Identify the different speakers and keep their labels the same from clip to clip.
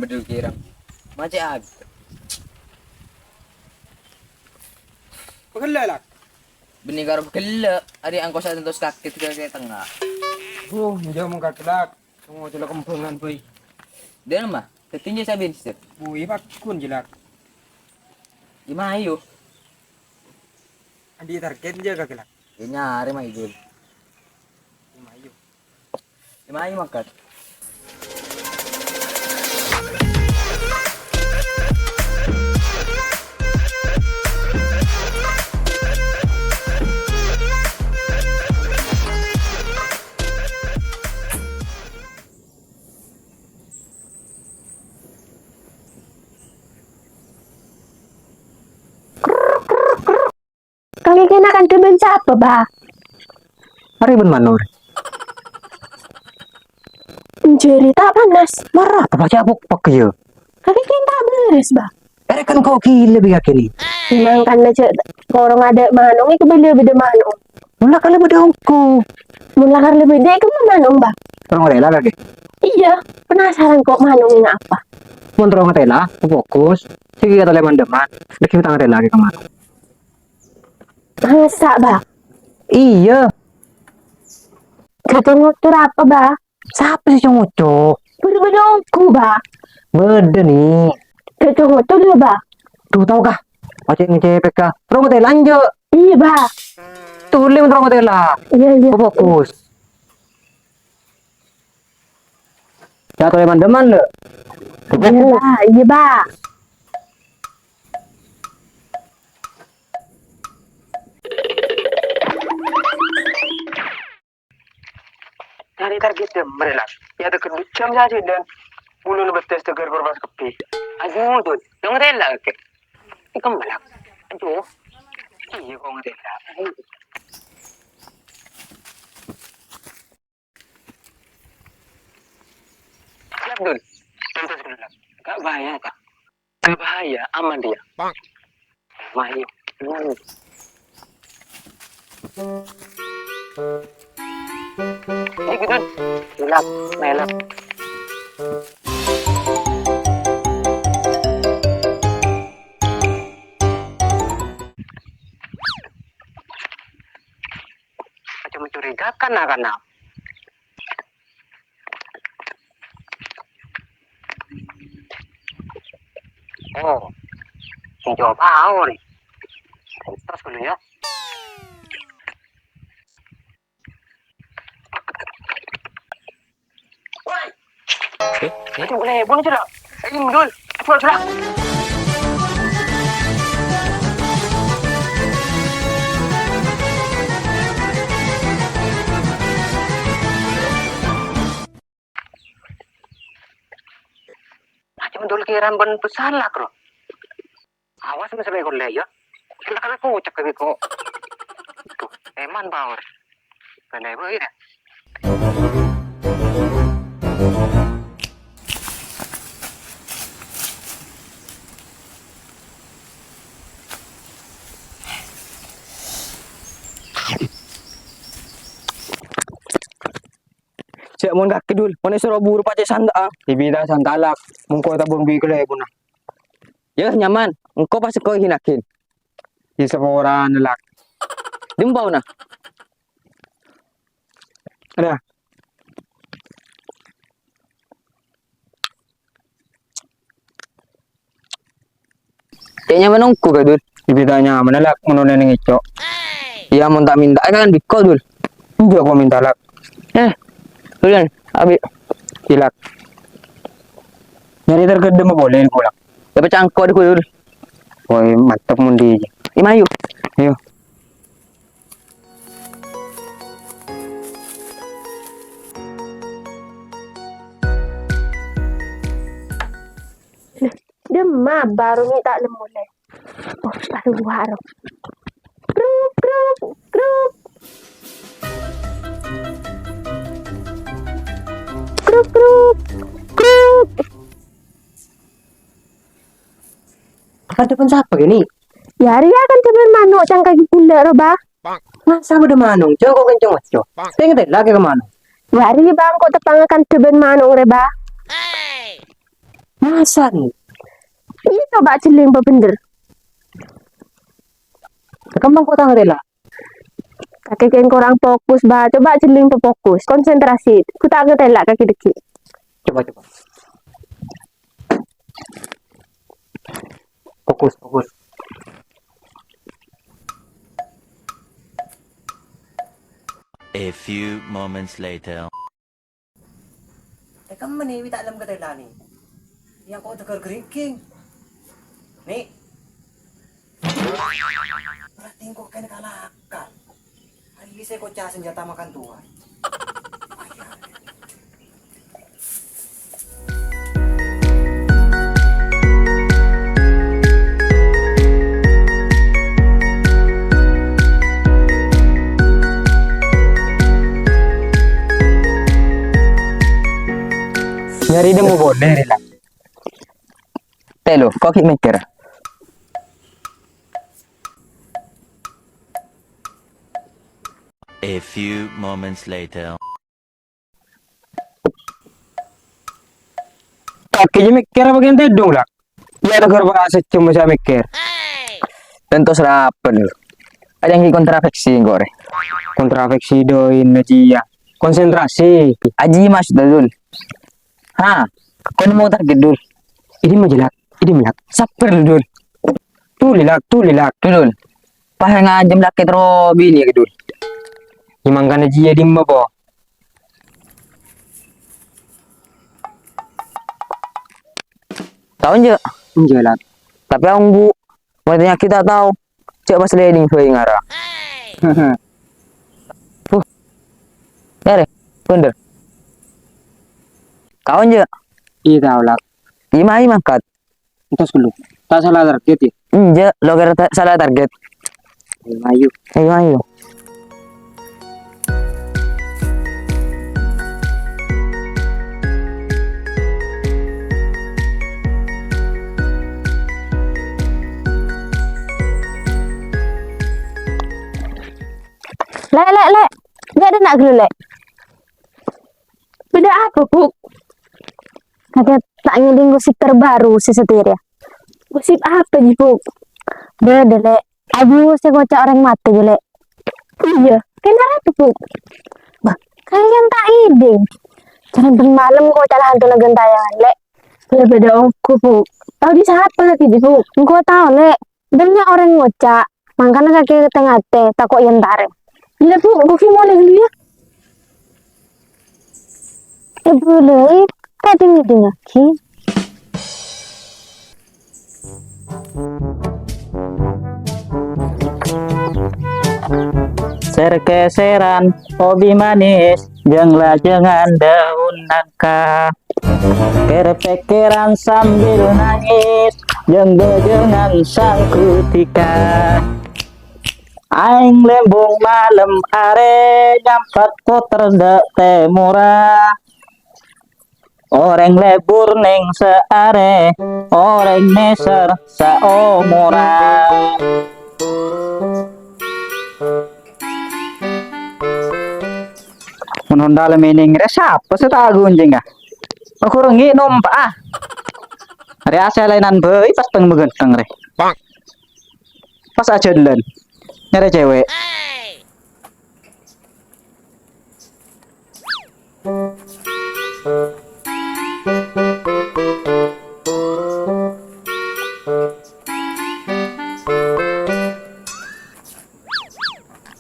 Speaker 1: bedul kirang. Macam ag.
Speaker 2: Pagkalalak.
Speaker 1: Binigar kela. Ari ang kosa tentos kakit ke tengah.
Speaker 2: Hindi mo kakalak. Tungo tulak kampungan boy.
Speaker 1: Dia mah. Tetinja sabi sir.
Speaker 2: Buhi kun jelak.
Speaker 1: Gimana ayo?
Speaker 2: Andi target dia kakalak.
Speaker 1: Ya nyari mah idul.
Speaker 2: Mayo.
Speaker 1: Gimana ayo makat?
Speaker 3: Kali kenakan temen siapa, Bah?
Speaker 2: Hari ben manor.
Speaker 3: Jeri tak panas.
Speaker 2: Marah apa cabuk pak ya.
Speaker 3: Kali kita tak beres, Bah.
Speaker 2: Kan kau gila biar kini.
Speaker 3: Memang kan aja orang ada manong itu beda-beda manong.
Speaker 2: Mula kali beda aku.
Speaker 3: Mula kan lebih dek ke manong, Bah.
Speaker 2: Terong rela lagi.
Speaker 3: Iya, penasaran kok manong ini apa.
Speaker 2: Mun terong rela, fokus. Sige kata leman deman. Lagi tangan rela lagi kemana?
Speaker 3: Masa, Bah?
Speaker 2: Iya.
Speaker 3: Kata ngotor apa, Bah?
Speaker 2: Siapa sih yang ngucuk?
Speaker 3: Beda-beda aku, Bah.
Speaker 2: Beda nih.
Speaker 3: Kata ngotor dia, Bah.
Speaker 2: Tuh tahu kah? Ocek ngecepek kah? Terong rela lanjut.
Speaker 3: Iya, Bah.
Speaker 2: Tuh lem terong rela.
Speaker 3: Iya, iya.
Speaker 2: Fokus. Jatuh leman deman le.
Speaker 3: Iya, Bah. Iya, Bah.
Speaker 2: Cari target dia merelas. Ya ada keducam saja dan bulu betes tegar berbas kepi. Aduh tuh, dong rela ke. Ikam balak. Aduh. Iya kau rela. Siap dul. Tentu dulu. Gak bahaya tak? Gak bahaya, aman dia. Bang. Mayu. Ini gitu. Gelap, melap. Macam mencurigakan karena. Oh, si jawab awal nih. Terus dulu ya. Aduh, boleh sudah. Ini dulu. Sudah. Macam dulu kiran ben pesalah kro. Awas sama sampai kau ya. Kala kau ucap ke kau. Tuh, eman power. Kena ibu ini. Cek mon kaki dul, mana suruh buru pakai sanda. Ibida santalak, mungko tabung bigel ya puna. Ya nyaman, engkau pasti kau hinakin. Di seorang nelak. Dimbau na. Ada. Kayaknya menunggu ka dul. Ibidanya menelak menolak neng icok. Iya mau tak minta kan biko dul. Enggak kau minta lak. Tulian, abi, hilak. Nyari tergede mah boleh pulang. Dapat cangkok di kudul. Woi, mantap mundi. Imayu. Ayo.
Speaker 3: Demam baru ni tak lemulai. Oh, baru baru. Grup, grup, grup. Grup, grup, grup.
Speaker 2: Apa depan siapa gini?
Speaker 3: Ya, Ria kan teman manuk cangkaki gula roba.
Speaker 2: Masa udah manung, coba kau kencang mas coba. Tengok lagi ke mana?
Speaker 3: Ya, Ria bang kok tepangakan teman manuk reba.
Speaker 2: Masa nih?
Speaker 3: Iya coba celing bener.
Speaker 2: Kembang kota ngerela.
Speaker 3: Kaki yang kurang fokus bah. Coba celing fokus. Konsentrasi. Ku tak ngetela kaki deki.
Speaker 2: Coba. Fokus.
Speaker 4: A few moments later.
Speaker 5: Teka man eh, wita alam ka tayo lani. Yang ko tagal drinking. Ni. Parating ko kayo nakalakal. Alisay ko tiya senjata makan tuhan.
Speaker 2: Nyari dia mau boleh rela. Telo, kok mikir?
Speaker 4: A few moments later.
Speaker 2: Kakinya mikir apa ganti dong lah. Ya ada korban aset cuma saya mikir.
Speaker 1: Tentu serapan lu. Ada yang kontrafeksi gore.
Speaker 2: Kontrafeksi doin aja. Konsentrasi.
Speaker 1: Aji mas dul. Ha, kau mau target dul.
Speaker 2: Ini majelak.
Speaker 1: Saper dul.
Speaker 2: Tulilak.
Speaker 1: Dul. Pahang ngajam laki terobi ni dul.
Speaker 2: Himangkan aja di mbak.
Speaker 1: Tahu je.
Speaker 2: Menjelak.
Speaker 1: Tapi ang bu, makanya kita tahu. Cek pas leading feu ngara. Dere, bener. Kau je.
Speaker 2: Iya tahu lah.
Speaker 1: Imai mangkat.
Speaker 2: Entas dulu. Tak salah target ya.
Speaker 1: Je, lo gara salah target.
Speaker 2: Ayo.
Speaker 1: Ayo.
Speaker 3: Lek. Nggak ada nak gelek. Beda apa, Bu? Kakek tak ngeding gosip terbaru sesetir ya. Gosip apa, Bu? Beda, Lek. Aduh, saya kocak orang mati, Lek. Iya, kenapa, Bu? Bah, kalian tak iding. Jangan malam kocak hantu gentayangan, Lek. Beda aku, Bu. Tahu di siapa lagi, Bu? Engkau tahu, Lek. Banyak orang ngocak. Makanya kakek tengah takut yang tarik. Gila Bu, Gofi mau dulu ya. Boleh, tadi dengar ki.
Speaker 6: Serkeseran hobi manis jenglah jangan daun nangka kerpekeran sambil nangis jengbe-jengan sang kutika aing lembung malam are nyampat ko terdek temura orang lebur neng seare orang neser saomora. Mun dalam ini ngira siapa sih tak gunjing ah. Aku rengi nompa ah. Hari asal lainan beuy pas teng megenteng re. Pas aja delen. Nyari cewek.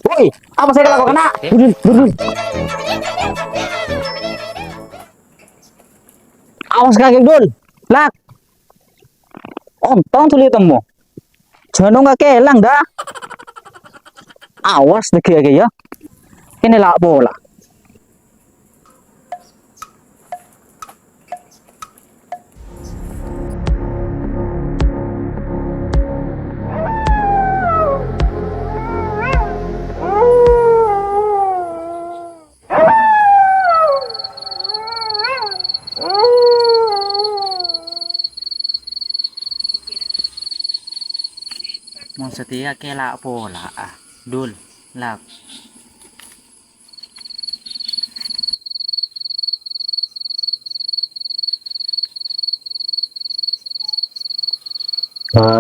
Speaker 6: Woi, apa saya lakukan nak? Duduk. Awas kaki dul, lak. Ontong tuh lihat temu. Jangan nggak kelang dah. Awas deh kayak ya. Ini lak bola. Mon setia kelak pola ah dul lak Mau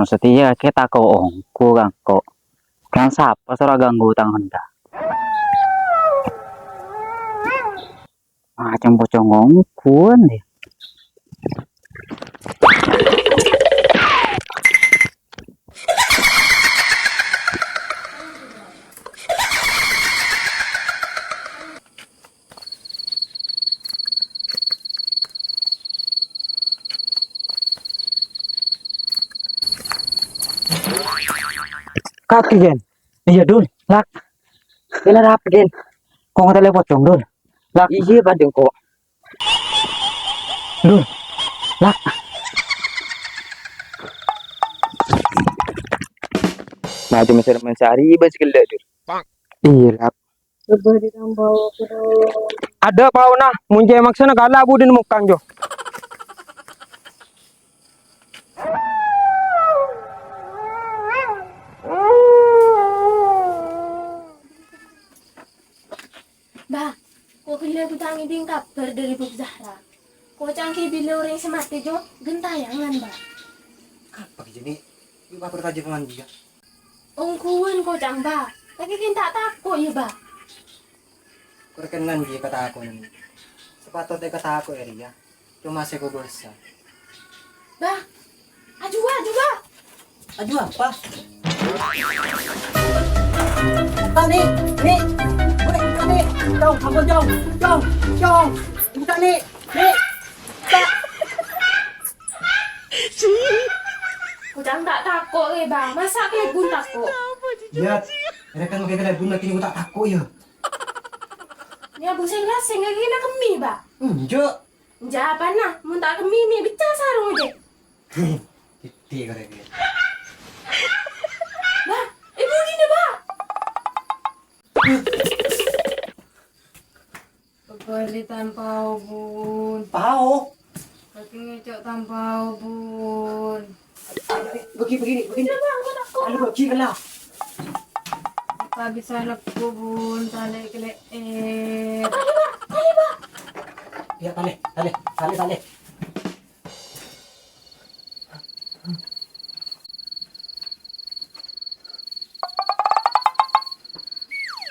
Speaker 6: setia kita kok kurang kok. Kan siapa suruh ganggu utang Honda. Macam pocong ngongkun deh. Kaki Gen. Iya Dul, lak. Bela apa Gen? Kok nggak telepon pocong Dul? Lak.
Speaker 2: Iya badeng kok.
Speaker 6: Dul, lak.
Speaker 1: Macam mencari bas gila tuh.
Speaker 2: Iya lah. Ada pau nah, munjai maksana kala budin mukang jo.
Speaker 3: Bah, kok kira butangi ding kabar dari Buk Zahra. Kok cangki bila orang semati jo gentayangan, bah.
Speaker 5: Apa jadi? Ibu apa raja dengan dia?
Speaker 3: Ongkuan kok cang, bah. Lagi kita takut ya, bah.
Speaker 5: Kurkengan dia kata aku ini. Sepatutnya kata aku ya. Cuma saya kau dosa.
Speaker 3: Bah, aju bah.
Speaker 5: Aduh apa? Buka nih. Boleh buka nih. Jom, kamu jom. Buka nih. Buka.
Speaker 3: Kok cang tak takut ya, bah. Masa kayak pun takut.
Speaker 5: Ya, mereka nggak kena guna kini aku tak takut ya.
Speaker 3: Ya, bu saya ngasih nggak kena kemi, bah.
Speaker 5: Enggak.
Speaker 3: Jawaban nah, mun tak kemi, mi bicara sarung aja.
Speaker 5: Titik kata dia.
Speaker 3: Bah, ibu gini, bah.
Speaker 7: Pagkali tanpa bun,
Speaker 5: Pau.
Speaker 7: kaki ngecok tanpa bun.
Speaker 5: Begini.
Speaker 3: Bang, aku takut.
Speaker 5: Aduh, begini lah.
Speaker 7: Tak bisa laku bun, tali kelek.
Speaker 5: Ya, tali.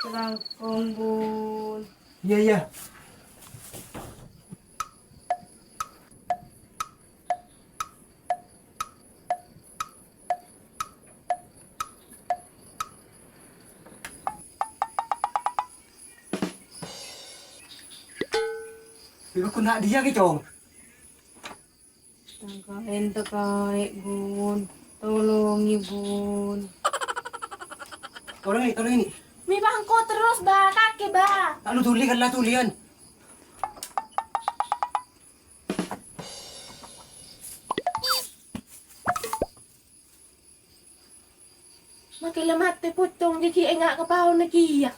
Speaker 7: Terangkong bun.
Speaker 5: Iya. Ibu aku nak dia ke cong?
Speaker 7: Tangkain terkait bun, tolongi bun.
Speaker 5: Tolong ini.
Speaker 3: Mi bangko terus, bah. Kaki, bah.
Speaker 5: Lalu tulian.
Speaker 3: Makin lemah te pocong jadi enggak kepau na kia.